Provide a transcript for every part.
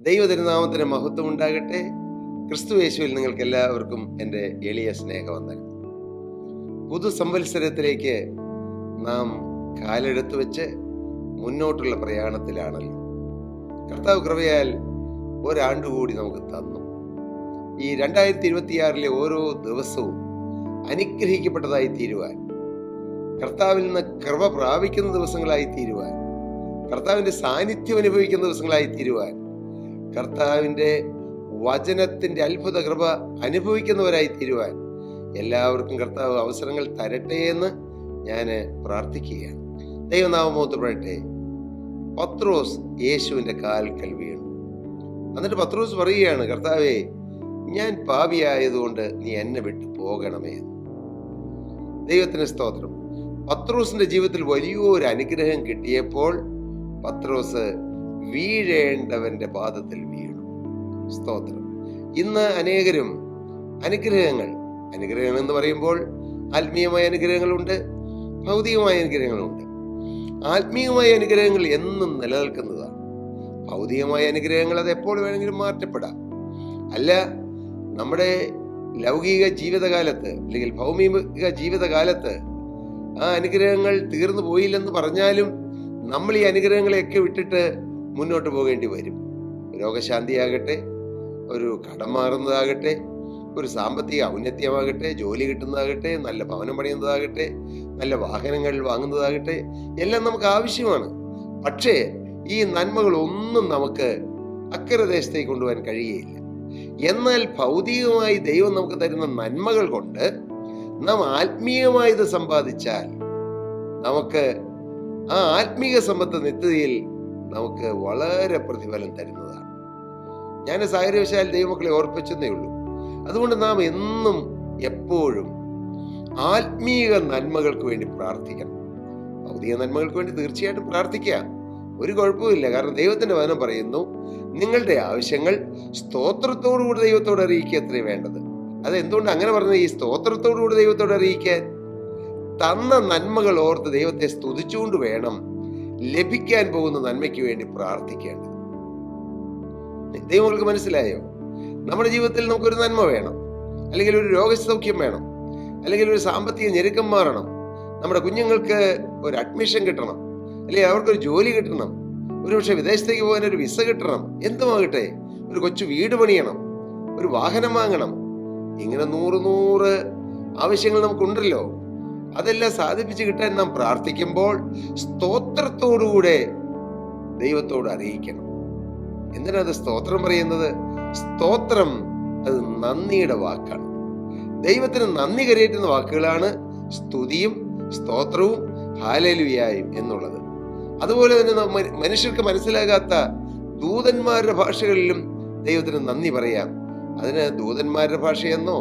ദൈവതിരുനാമത്തിന് മഹത്വം ഉണ്ടാകട്ടെ. ക്രിസ്തുയേശുവിൽ നിങ്ങൾക്ക് എല്ലാവർക്കും എൻ്റെ എളിയ സ്നേഹവന്ദനം. പുതുസംവത്സരത്തിലേക്ക് നാം കാലെടുത്ത് വെച്ച് മുന്നോട്ടുള്ള പ്രയാണത്തിലാണല്ലോ. കർത്താവ് കൃപയാൽ ഒരാണ്ടുകൂടി നമുക്ക് തന്നു. ഈ 2026 ഓരോ ദിവസവും അനുഗ്രഹിക്കപ്പെട്ടതായി തീരുവാൻ, കർത്താവിൽ നിന്ന് കൃപ പ്രാപിക്കുന്ന ദിവസങ്ങളായി തീരുവാൻ, കർത്താവിൻ്റെ സാന്നിധ്യം അനുഭവിക്കുന്ന ദിവസങ്ങളായി തീരുവാൻ, കർത്താവിൻ്റെ വചനത്തിൻ്റെ അത്ഭുത കൃപ അനുഭവിക്കുന്നവരായി തീരുവാൻ എല്ലാവർക്കും കർത്താവ് അവസരങ്ങൾ തരട്ടെ എന്ന് ഞാൻ പ്രാർത്ഥിക്കുകയാണ്. ദൈവനാമമഹത്വപ്പെടട്ടെ. പത്രോസ് യേശുവിൻ്റെ കാൽക്കൽ വീണു. എന്നിട്ട് പത്രോസ് പറയുകയാണ്, കർത്താവേ, ഞാൻ പാപിയായതുകൊണ്ട് നീ എന്നെ വിട്ടു പോകണമേ. ദൈവത്തിന് സ്തോത്രം. പത്രോസിന്റെ ജീവിതത്തിൽ വലിയൊരു അനുഗ്രഹം കിട്ടിയപ്പോൾ പത്രോസ് വീഴേണ്ടവന്റെ പാദത്തിൽ വീണു. സ്തോത്രം. ഇന്ന് അനേകരും അനുഗ്രഹങ്ങൾ എന്ന് പറയുമ്പോൾ ആത്മീയമായ അനുഗ്രഹങ്ങളുണ്ട്, ഭൗതികമായ അനുഗ്രഹങ്ങളുണ്ട്. ആത്മീയമായ അനുഗ്രഹങ്ങൾ എന്നും നിലനിൽക്കുന്നതാണ്. ഭൗതികമായ അനുഗ്രഹങ്ങൾ അത് എപ്പോൾ വേണമെങ്കിലും മാറ്റപ്പെടാം. അല്ല, നമ്മുടെ ലൗകിക ജീവിതകാലത്ത് അല്ലെങ്കിൽ ഭൗമിക ജീവിതകാലത്ത് ആ അനുഗ്രഹങ്ങൾ തീർന്നു പോയില്ലെന്ന് പറഞ്ഞാലും നമ്മൾ ഈ അനുഗ്രഹങ്ങളെയൊക്കെ വിട്ടിട്ട് മുന്നോട്ട് പോകേണ്ടി വരും. രോഗശാന്തിയാകട്ടെ, ഒരു കടം മാറുന്നതാകട്ടെ, ഒരു സാമ്പത്തിക ഔന്നത്യമാകട്ടെ, ജോലി കിട്ടുന്നതാകട്ടെ, നല്ല ഭവനം പണിയുന്നതാകട്ടെ, നല്ല വാഹനങ്ങൾ വാങ്ങുന്നതാകട്ടെ, എല്ലാം നമുക്ക് ആവശ്യമാണ്. പക്ഷേ ഈ നന്മകളൊന്നും നമുക്ക് അക്കരെ ദേശത്തേക്ക് കൊണ്ടുപോകാൻ കഴിയുകയില്ല. എന്നാൽ ഭൗതികമായി ദൈവം നമുക്ക് തരുന്ന നന്മകൾ കൊണ്ട് നാം ആത്മീയമായത് സമ്പാദിച്ചാൽ നമുക്ക് ആ ആത്മീയ സമ്പത്ത് നിത്യതയിൽ നമുക്ക് വളരെ പ്രതിഫലം തരുന്നതാണ്. ഞാൻ സാഹചര്യവശാൽ ദൈവമക്കളെ ഓർപ്പിച്ചെന്നേ ഉള്ളൂ. അതുകൊണ്ട് നാം എന്നും എപ്പോഴും ആത്മീയ നന്മകൾക്ക് വേണ്ടി പ്രാർത്ഥിക്കണം. ഭൗതിക നന്മകൾക്ക് വേണ്ടി തീർച്ചയായിട്ടും പ്രാർത്ഥിക്കാം, ഒരു കുഴപ്പമില്ല. കാരണം ദൈവത്തിന്റെ വചനം പറയുന്നു, നിങ്ങളുടെ ആവശ്യങ്ങൾ സ്തോത്രത്തോടുകൂടി ദൈവത്തോട് അറിയിക്കുക അത്രേ വേണ്ടത്. അതെന്തുകൊണ്ട് അങ്ങനെ പറഞ്ഞത്? ഈ സ്തോത്രത്തോടുകൂടി ദൈവത്തോട് അറിയിക്കാൻ തന്ന നന്മകൾ ഓർത്ത് ദൈവത്തെ സ്തുതിച്ചുകൊണ്ട് വേണം ലഭിക്കാൻ പോകുന്ന നന്മയ്ക്ക് വേണ്ടി പ്രാർത്ഥിക്കേണ്ടത്. ദൈവങ്ങൾക്ക് മനസ്സിലായോ? നമ്മുടെ ജീവിതത്തിൽ നമുക്കൊരു നന്മ വേണം, അല്ലെങ്കിൽ ഒരു രോഗസൗഖ്യം വേണം, അല്ലെങ്കിൽ ഒരു സാമ്പത്തിക ഞെരുക്കം മാറണം, നമ്മുടെ കുഞ്ഞുങ്ങൾക്ക് ഒരു അഡ്മിഷൻ കിട്ടണം, അല്ലെങ്കിൽ അവർക്കൊരു ജോലി കിട്ടണം, ഒരു പക്ഷെ വിദേശത്തേക്ക് പോകാൻ ഒരു വിസ കിട്ടണം, എന്തുമാകട്ടെ, ഒരു കൊച്ചു വീട് പണിയണം, ഒരു വാഹനം വാങ്ങണം. ഇങ്ങനെ 100 ആവശ്യങ്ങൾ നമുക്കുണ്ടല്ലോ. അതെല്ലാം സാധിപ്പിച്ച് കിട്ടാൻ നാം പ്രാർത്ഥിക്കുമ്പോൾ സ്തോത്രത്തോടുകൂടെ ദൈവത്തോട് അറിയിക്കണം. എന്തിനാത് സ്തോത്രം പറയുന്നത്? സ്തോത്രം അത് നന്ദിയുടെ വാക്കാണ്. ദൈവത്തിന് നന്ദി കരയേറ്റുന്ന വാക്കുകളാണ് സ്തുതിയും സ്തോത്രവും ഹല്ലേലൂയയും എന്നുള്ളത്. അതുപോലെ തന്നെ മനുഷ്യർക്ക് മനസ്സിലാകാത്ത ദൂതന്മാരുടെ ഭാഷകളിലും ദൈവത്തിന് നന്ദി പറയാം. അതിന് ദൂതന്മാരുടെ ഭാഷയെന്നോ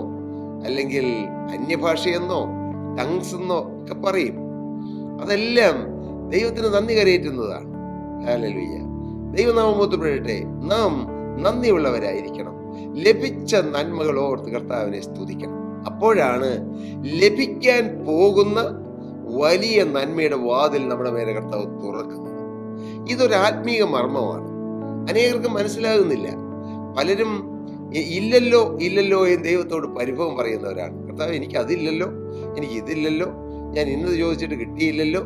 അല്ലെങ്കിൽ അന്യഭാഷയെന്നോ ടങ്സ് എന്നോ ഒക്കെ പറയും. അതെല്ലാം ദൈവത്തിന് നന്ദി കരയേറ്റുന്നതാണ്. ഹല്ലേലൂയ. ദൈവനാമം മഹത്വപ്പെടട്ടെ. നാം നന്ദിയുള്ളവരായിരിക്കണം. ലഭിച്ച നന്മകൾ ഓർത്ത് കർത്താവിനെ സ്തുതിക്കണം. അപ്പോഴാണ് ലഭിക്കാൻ പോകുന്ന വലിയ നന്മയുടെ വാതിൽ നമ്മുടെ മേലെ കർത്താവ് തുറക്കുന്നത്. ഇതൊരു ആത്മീയ മർമ്മമാണ്. അനേകർക്കും മനസ്സിലാകുന്നില്ല. പലരും ഇല്ലല്ലോ എന്ന് ദൈവത്തോട് പരിഭവം പറയുന്നവരാണ്. കർത്താവ്, എനിക്ക് അതില്ലല്ലോ, എനിക്ക് ഇതില്ലല്ലോ, ഞാൻ ഇന്നത് ചോദിച്ചിട്ട് കിട്ടിയില്ലല്ലോ,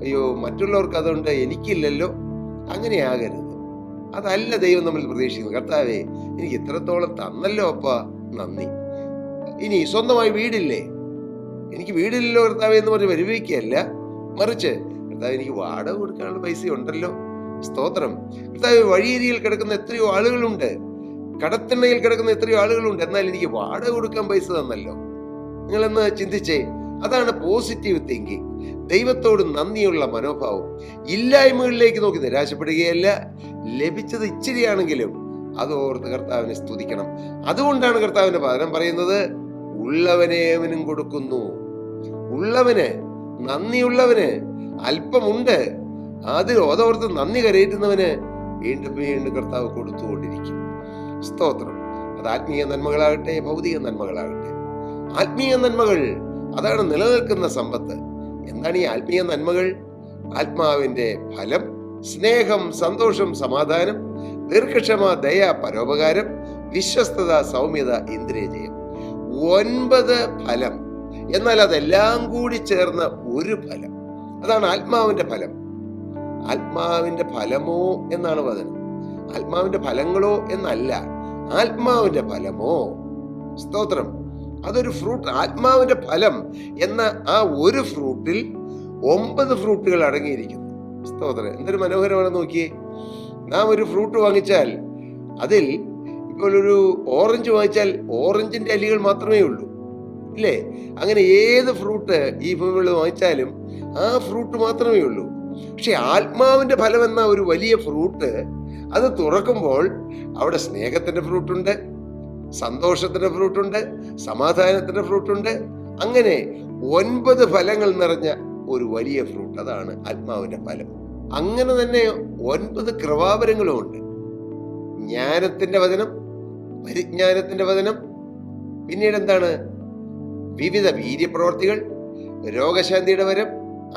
അയ്യോ മറ്റുള്ളവർക്ക് അതുകൊണ്ട് എനിക്കില്ലല്ലോ. അങ്ങനെയാകരുത്. അതല്ല ദൈവം നമ്മൾ പ്രതീക്ഷിക്കുന്നത്. കർത്താവേ, എനിക്ക് ഇത്രത്തോളം തന്നല്ലോ അപ്പാ, നന്ദി. ഇനി സ്വന്തമായി വീടില്ലേ, എനിക്ക് വീടില്ലല്ലോ കർത്താവേ എന്ന് പറഞ്ഞ് പരിഭവിക്കുകയല്ല, മറിച്ച് കർത്താവ്, എനിക്ക് വാടക കൊടുക്കാനുള്ള പൈസ ഉണ്ടല്ലോ, സ്തോത്രം. കർത്താവ്, വഴിയരിയിൽ കിടക്കുന്ന എത്രയോ ആളുകളുണ്ട്, കടത്തിണ്ണയിൽ കിടക്കുന്ന എത്രയോ ആളുകളുണ്ട്, എന്നാൽ എനിക്ക് വാടക കൊടുക്കാൻ പൈസ തന്നല്ലോ. നിങ്ങളെന്ന് ചിന്തിച്ചേ. അതാണ് പോസിറ്റീവ് തിങ്കിങ്, ദൈവത്തോട് നന്ദിയുള്ള മനോഭാവം. ഇല്ലായ്മകളിലേക്ക് നോക്കി നിരാശപ്പെടുകയല്ല, ലഭിച്ചത് ഇച്ചിരിയാണെങ്കിലും അത് ഓർത്ത് കർത്താവിനെ സ്തുതിക്കണം. അതുകൊണ്ടാണ് കർത്താവിന്റെ വചനം പറയുന്നത്, ഉള്ളവനെ അവനും കൊടുക്കുന്നു. ഉള്ളവന്, നന്ദിയുള്ളവന് അല്പമുണ്ട്, അതിൽ ഓതോർത്ത് നന്ദി കരയേറ്റുന്നവന് വീണ്ടും വീണ്ടും കർത്താവ് കൊടുത്തുകൊണ്ടിരിക്കും. സ്തോത്രം. അത് ആത്മീയ നന്മകളാകട്ടെ, ഭൗതിക നന്മകളാകട്ടെ. ആത്മീയ നന്മകൾ അതാണ് നിലനിൽക്കുന്ന സമ്പത്ത്. എന്താണ് ഈ ആത്മീയ നന്മകൾ? ആത്മാവിന്റെ ഫലം, സ്നേഹം, സന്തോഷം, സമാധാനം, ദീർഘക്ഷമ, ദയ, പരോപകാരം, വിശ്വസ്തത, സൗമ്യത, ഇന്ദ്രിയജയം. 9 ഫലം. എന്നാൽ അതെല്ലാം കൂടി ചേർന്ന ഒരു ഫലം. അതാണ് ആത്മാവിന്റെ ഫലം. ആത്മാവിന്റെ ഫലമോ എന്നാണ് വചനം. ആത്മാവിന്റെ ഫലങ്ങളോ എന്നല്ല, ആത്മാവിന്റെ ഫലമോ. സ്തോത്രം. അതൊരു ഫ്രൂട്ട്. ആത്മാവിന്റെ ഫലം എന്ന ആ ഒരു ഫ്രൂട്ടിൽ 9 ഫ്രൂട്ടുകൾ അടങ്ങിയിരിക്കുന്നു. സ്തോത്രം. എന്തൊരു മനോഹരമാണെന്ന് നോക്കിയേ. നാം ഒരു ഫ്രൂട്ട് വാങ്ങിച്ചാൽ അതിൽ ഇപ്പോൾ ഒരു ഓറഞ്ച് വാങ്ങിച്ചാൽ ഓറഞ്ചിന്റെ അലികൾ മാത്രമേ ഉള്ളൂ, ഇല്ലേ? അങ്ങനെ ഏത് ഫ്രൂട്ട് ഈ ഭൂമിയിൽ വാങ്ങിച്ചാലും ആ ഫ്രൂട്ട് മാത്രമേ ഉള്ളൂ. പക്ഷെ ആത്മാവിന്റെ ഫലം എന്ന ഒരു വലിയ ഫ്രൂട്ട് അത് തുറക്കുമ്പോൾ അവിടെ സ്നേഹത്തിന്റെ ഫ്രൂട്ടുണ്ട്, സന്തോഷത്തിന്റെ ഫ്രൂട്ടുണ്ട്, സമാധാനത്തിന്റെ ഫ്രൂട്ടുണ്ട്. അങ്ങനെ 9 ഫലങ്ങൾ നിറഞ്ഞ ഒരു വലിയ ഫ്രൂട്ട്. അതാണ് ആത്മാവിന്റെ ഫലം. അങ്ങനെ തന്നെ 9 കൃപാവരങ്ങളും ഉണ്ട്. ജ്ഞാനത്തിന്റെ വചനം, പരിജ്ഞാനത്തിന്റെ വചനം, പിന്നീട് എന്താണ്? വിവിധ വീര്യപ്രവർത്തികൾ, രോഗശാന്തിയുടെ വരം,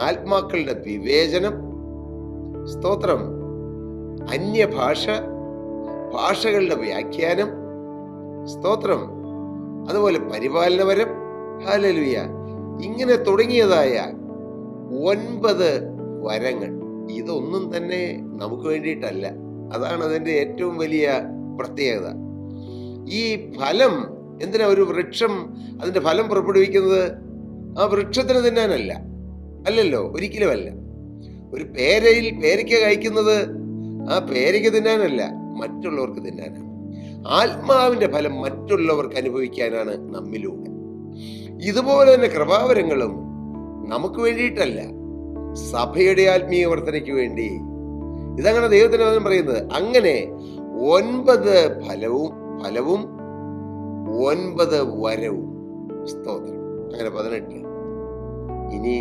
ആത്മാക്കളുടെ വിവേചനം, സ്തോത്രം, അന്യഭാഷ, ഭാഷകളുടെ വ്യാഖ്യാനം, സ്തോത്രം, അതുപോലെ പരിപാലനപരം, ഹല്ലേലൂയ. ഇങ്ങനെ തുടങ്ങിയതായ 9 വരങ്ങൾ. ഇതൊന്നും തന്നെ നമുക്ക് വേണ്ടിയിട്ടല്ല. അതാണ് അതിന്റെ ഏറ്റവും വലിയ പ്രത്യേകത. ഈ ഫലം എന്തിനാ? ഒരു വൃക്ഷം അതിന്റെ ഫലം പുറപ്പെടുവിക്കുന്നത് ആ വൃക്ഷത്തിന് തിന്നാനല്ല, അല്ലല്ലോ, ഒരിക്കലുമല്ല. ഒരു പേരയ്ക്ക കഴിക്കുന്നത് ആ പേരയ്ക്ക തിന്നാനല്ല, മറ്റുള്ളവർക്ക് തിന്നാനാണ്. ആത്മാവിന്റെ ഫലം മറ്റുള്ളവർക്ക് അനുഭവിക്കാനാണ് നമ്മിലൂടെ. ഇതുപോലെ തന്നെ കൃപാവരങ്ങളും നമുക്ക് വേണ്ടിയിട്ടല്ല, സഭയുടെ ആത്മീയ വർധനയ്ക്ക് വേണ്ടി. ഇതങ്ങനെ ദൈവത്തിന്റെ വചനം പറയുന്നത്. അങ്ങനെ 9 ഫലവും 9 വരവും. സ്തോത്രം. അങ്ങനെ 18. ഇനി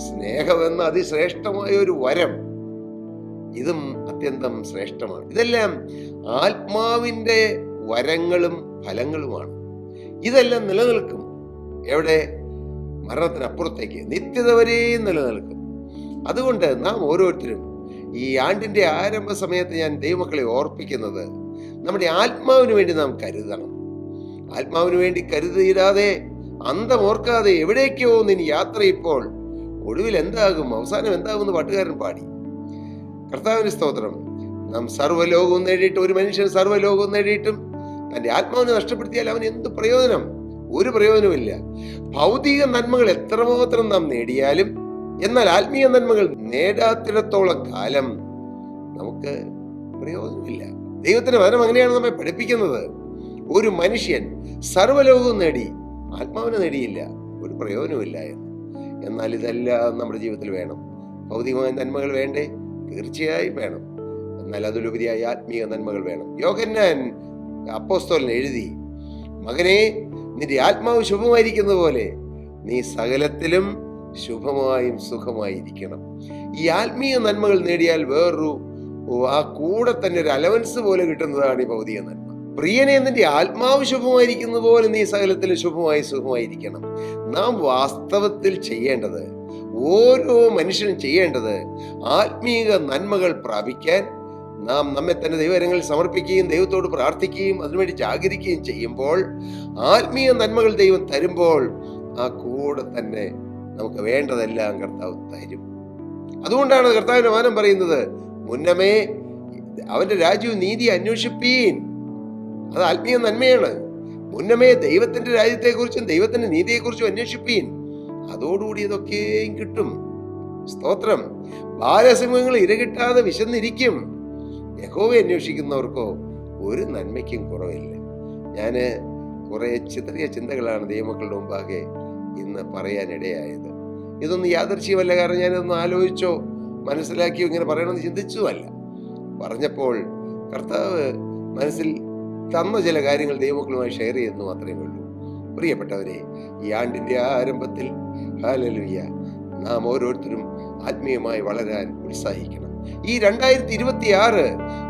സ്നേഹമെന്ന അതിശ്രേഷ്ഠമായ ഒരു വരം, ഇതും അത്യന്തം ശ്രേഷ്ഠമാണ്. ഇതെല്ലാം ആത്മാവിന്റെ വരങ്ങളും ഫലങ്ങളുമാണ്. ഇതെല്ലാം നിലനിൽക്കും. എവിടെ? മരണത്തിനപ്പുറത്തേക്ക് നിത്യത വരെയും നിലനിൽക്കും. അതുകൊണ്ട് നാം ഓരോരുത്തരും ഈ ആണ്ടിന്റെ ആരംഭ സമയത്ത് ഞാൻ ദൈവമക്കളെ ഓർപ്പിക്കുന്നത്, നമ്മുടെ ആത്മാവിന് വേണ്ടി നാം കരുതണം. ആത്മാവിന് വേണ്ടി കരുതിയിടാതെ, അന്തമോർക്കാതെ എവിടേക്കോ നിൻ യാത്ര. ഇപ്പോൾ ഒടുവിൽ എന്താകും, അവസാനം എന്താകുമെന്ന് പാട്ടുകാരൻ പാടി. കർത്താവിന് സ്തോത്രം. നാം സർവ്വലോകവും നേടിയിട്ട്, ഒരു മനുഷ്യൻ സർവ്വലോകവും നേടിയിട്ടും തന്റെ ആത്മാവിനെ നഷ്ടപ്പെടുത്തിയാൽ അവന് എന്ത് പ്രയോജനം? ഒരു പ്രയോജനമില്ല. ഭൗതിക നന്മകൾ എത്രമാത്രം നാം നേടിയാലും, എന്നാൽ ആത്മീയ നന്മകൾ നേടാത്തിടത്തോളം കാലം നമുക്ക് പ്രയോജനമില്ല. ദൈവത്തിന്റെ വചനം അങ്ങനെയാണ് നമ്മെ പഠിപ്പിക്കുന്നത്. ഒരു മനുഷ്യൻ സർവ്വലോകവും നേടി ആത്മാവിനെ നേടിയില്ല, ഒരു പ്രയോജനമില്ല എന്ന്. എന്നാൽ ഇതെല്ലാം നമ്മുടെ ജീവിതത്തിൽ വേണം. ഭൗതികമായ നന്മകൾ വേണ്ടേ? തീർച്ചയായും വേണം. എന്നാൽ അതിലുപരിയായി ആത്മീയ നന്മകൾ വേണം. യോഹന്നാൻ അപ്പോസ്തലൻ എഴുതി, മകനെ, നിന്റെ ആത്മാവ് ശുഭമായിരിക്കുന്നത് പോലെ നീ സകലത്തിലും ശുഭമായും സുഖമായിരിക്കണം. ഈ ആത്മീയ നന്മകൾ നേടിയാൽ വേറൊരു ആ കൂടെ തന്നെ ഒരു അലവൻസ് പോലെ കിട്ടുന്നതാണ് ഈ ഭൗതിക നന്മ. പ്രിയനെ, നിന്റെ ആത്മാവ് ശുഭമായിരിക്കുന്നത് പോലെ നീ സകലത്തിലും ശുഭമായി സുഖമായിരിക്കണം. നാം വാസ്തവത്തിൽ ചെയ്യേണ്ടത്, ഓരോ മനുഷ്യനും ചെയ്യേണ്ടത്, ആത്മീയ നന്മകൾ പ്രാപിക്കാൻ നാം നമ്മെ തന്നെ ദൈവകരങ്ങളിൽ സമർപ്പിക്കുകയും ദൈവത്തോട് പ്രാർത്ഥിക്കുകയും അതിനുവേണ്ടി ജാഗരിക്കുകയും ചെയ്യുമ്പോൾ, ആത്മീയ നന്മകൾ ദൈവം തരുമ്പോൾ ആ കൂടെ തന്നെ നമുക്ക് വേണ്ടതെല്ലാം കർത്താവ് തരും. അതുകൊണ്ടാണ് കർത്താവിന്റെ വചനം പറയുന്നത്, മുന്നമേ അവന്റെ രാജ്യവും നീതി അന്വേഷിപ്പീൻ. അത് ആത്മീയ നന്മയാണ്. മുന്നമേ ദൈവത്തിന്റെ രാജ്യത്തെക്കുറിച്ചും ദൈവത്തിന്റെ നീതിയെക്കുറിച്ചും അന്വേഷിപ്പീൻ, അതോടുകൂടി ഇതൊക്കെയും കിട്ടും. സ്തോത്രം. ബാലസിംഹങ്ങൾ ഇരകിട്ടാതെ വിശന്നിരിക്കും, യഹോവയെ അന്വേഷിക്കുന്നവർക്കോ ഒരു നന്മയ്ക്കും കുറവില്ല. ഞാന് കുറെ ചിതറിയ ചിന്തകളാണ് ദൈവമക്കളുടെ മുമ്പാകെ ഇന്ന് പറയാനിടയായത്. ഇതൊന്നും യാദൃശ്യമല്ല. കാരണം ഞാനൊന്നും ആലോചിച്ചോ മനസ്സിലാക്കിയോ ഇങ്ങനെ പറയണമെന്ന് ചിന്തിച്ചതുമല്ല. പറഞ്ഞപ്പോൾ കർത്താവ് മനസ്സിൽ തന്ന ചില കാര്യങ്ങൾ ദൈവമക്കളുമായി ഷെയർ ചെയ്യുന്നു മാത്രമേ ഉള്ളൂ. പ്രിയപ്പെട്ടവരെ, ഈ ആണ്ടിന്റെ ആരംഭത്തിൽ ഹല്ലേലൂയ, നാം ഓരോരുത്തരും ആത്മീയമായി വളരാൻ ഉത്സാഹിക്കണം. ഈ 2026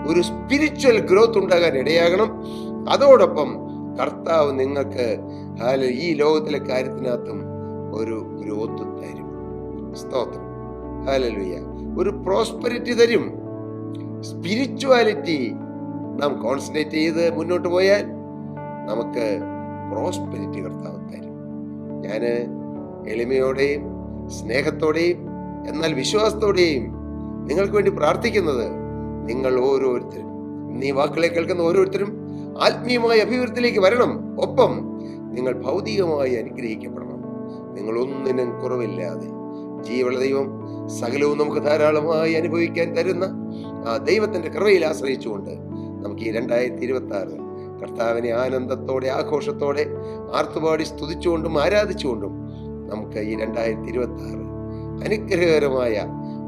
ഒരു സ്പിരിച്വൽ ഗ്രോത്ത് ഉണ്ടാകാൻ ഇടയാകണം. അതോടൊപ്പം കർത്താവ് നിങ്ങൾക്ക് ഈ ലോകത്തിലെ കാര്യത്തിനകത്തും ഒരു ഗ്രോത്ത് തരും. സ്തോത്രം. ഹല്ലേലൂയ. ഒരു പ്രോസ്പെരിറ്റി തരും. സ്പിരിച്വാലിറ്റി നാം കോൺസെൻട്രേറ്റ് ചെയ്ത് മുന്നോട്ട് പോയാൽ നമുക്ക് പ്രോസ്പെരിറ്റി കർത്താവ് തരും. ഞാൻ എളിമയോടെയും സ്നേഹത്തോടെയും എന്നാൽ വിശ്വാസത്തോടെയും നിങ്ങൾക്ക് വേണ്ടി പ്രാർത്ഥിക്കുന്നത്, നിങ്ങൾ ഓരോരുത്തരും, ഈ വാക്കുകളെ കേൾക്കുന്ന ഓരോരുത്തരും ആത്മീയമായ അഭിവൃദ്ധിയിലേക്ക് വരണം. ഒപ്പം നിങ്ങൾ ഭൗതികമായി അനുഗ്രഹിക്കപ്പെടണം. നിങ്ങൾ ഒന്നിനും കുറവില്ലാതെ ജീവനുള്ള ദൈവം സകലവും നമുക്ക് ധാരാളമായി അനുഭവിക്കാൻ തരുന്ന ആ ദൈവത്തിന്റെ കൃപയിൽ ആശ്രയിച്ചുകൊണ്ട് നമുക്ക് ഈ 2026 കർത്താവിനെ ആനന്ദത്തോടെ ആഘോഷത്തോടെ ആർത്തുപാടി സ്തുതിച്ചുകൊണ്ടും ആരാധിച്ചുകൊണ്ടും നമുക്ക് ഈ 2026 അനുഗ്രഹകരമായ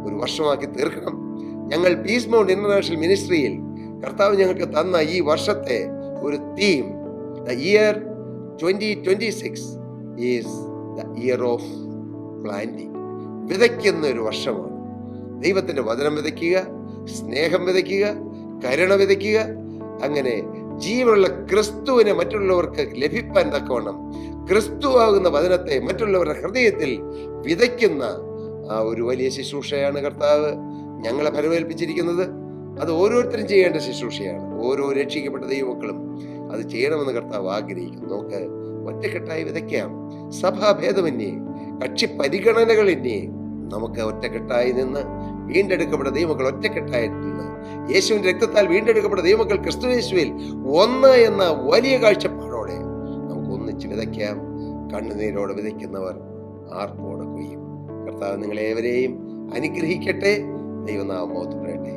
ഒരു വർഷമാക്കി തീർക്കണം. ഞങ്ങൾ പീസ് മൗണ്ട് ഇന്റർനാഷണൽ മിനിസ്ട്രിയിൽ കർത്താവ് ഞങ്ങൾക്ക് തന്ന ഈ വർഷത്തെ ഒരു theme, the year 2026 is the year of planting. വിതയ്ക്കുന്ന ഒരു വർഷമാണ്. ദൈവത്തിന്റെ വചനം വിതയ്ക്കുക, സ്നേഹം വിതയ്ക്കുക, കരുണ വിതയ്ക്കുക. അങ്ങനെ ജീവനുള്ള ക്രിസ്തുവിനെ മറ്റുള്ളവർക്ക് ലഭിപ്പാൻ തക്കവണ്ണം ക്രിസ്തുവാകുന്ന വചനത്തെ മറ്റുള്ളവരുടെ ഹൃദയത്തിൽ വിതയ്ക്കുന്ന ആ ഒരു വലിയ ശുശ്രൂഷയാണ് കർത്താവ് ഞങ്ങളെ ഫലമേൽപ്പിച്ചിരിക്കുന്നത്. അത് ഓരോരുത്തരും ചെയ്യേണ്ട ശുശ്രൂഷയാണ്. ഓരോ രക്ഷിക്കപ്പെട്ട ദൈവമക്കളും അത് ചെയ്യണമെന്ന് കർത്താവ് ആഗ്രഹിക്കുന്നു. നമുക്ക് ഒറ്റക്കെട്ടായി വിതയ്ക്കാം. സഭാഭേദമന്യേ, കക്ഷി പരിഗണനകളെന്നേ നമുക്ക് ഒറ്റക്കെട്ടായി നിന്ന് വീണ്ടെടുക്കപ്പെട്ട ദൈവമക്കൾ ഒറ്റക്കെട്ടായി നിന്ന് യേശുവിന്റെ രക്തത്താൽ വീണ്ടെടുക്കപ്പെട്ട ദൈവമക്കൾ ക്രിസ്തുയേശുവിൽ ഒന്ന് എന്ന വലിയ കാഴ്ചപ്പാടോടെ നമുക്ക് ഒന്നിച്ച് വിതയ്ക്കാം. കണ്ണുനീരോടെ വിതയ്ക്കുന്നവർ ആർപ്പോടെ കൊയ്യും. കർത്താവ് നിങ്ങളേവരെയും അനുഗ്രഹിക്കട്ടെ. ദൈവനാമം മഹത്വപ്പെടട്ടെ.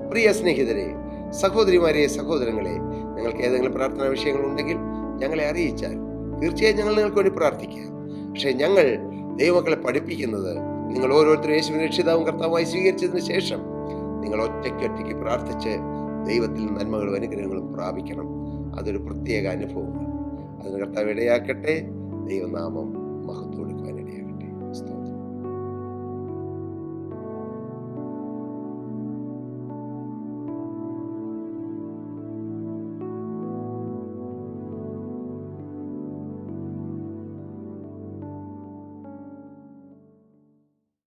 പ്രിയ സ്നേഹിതരെ, സഹോദരിമാരെ, സഹോദരങ്ങളെ, നിങ്ങൾക്ക് ഏതെങ്കിലും പ്രാർത്ഥനാ വിഷയങ്ങളുണ്ടെങ്കിൽ ഞങ്ങളെ അറിയിച്ചാൽ തീർച്ചയായും ഞങ്ങൾ നിങ്ങൾക്ക് വേണ്ടി പ്രാർത്ഥിക്കാം. പക്ഷേ ഞങ്ങൾ ദൈവമക്കളെ പഠിപ്പിക്കുന്നത്, നിങ്ങൾ ഓരോരുത്തരും യേശുവിനെ രക്ഷിതാവും കർത്താവുമായി സ്വീകരിച്ചതിന് ശേഷം നിങ്ങൾ ഒറ്റയ്ക്ക് പ്രാർത്ഥിച്ച് ദൈവത്തിൽ നന്മകളും അനുഗ്രഹങ്ങളും പ്രാപിക്കണം. അതൊരു പ്രത്യേക അനുഭവമാണ്. അതിന് കർത്താവ് ഇടയാക്കട്ടെ. ദൈവനാമം മഹത്വം കൊടുക്കുവാൻ ഇടയാകട്ടെ. സ്തോത്രം.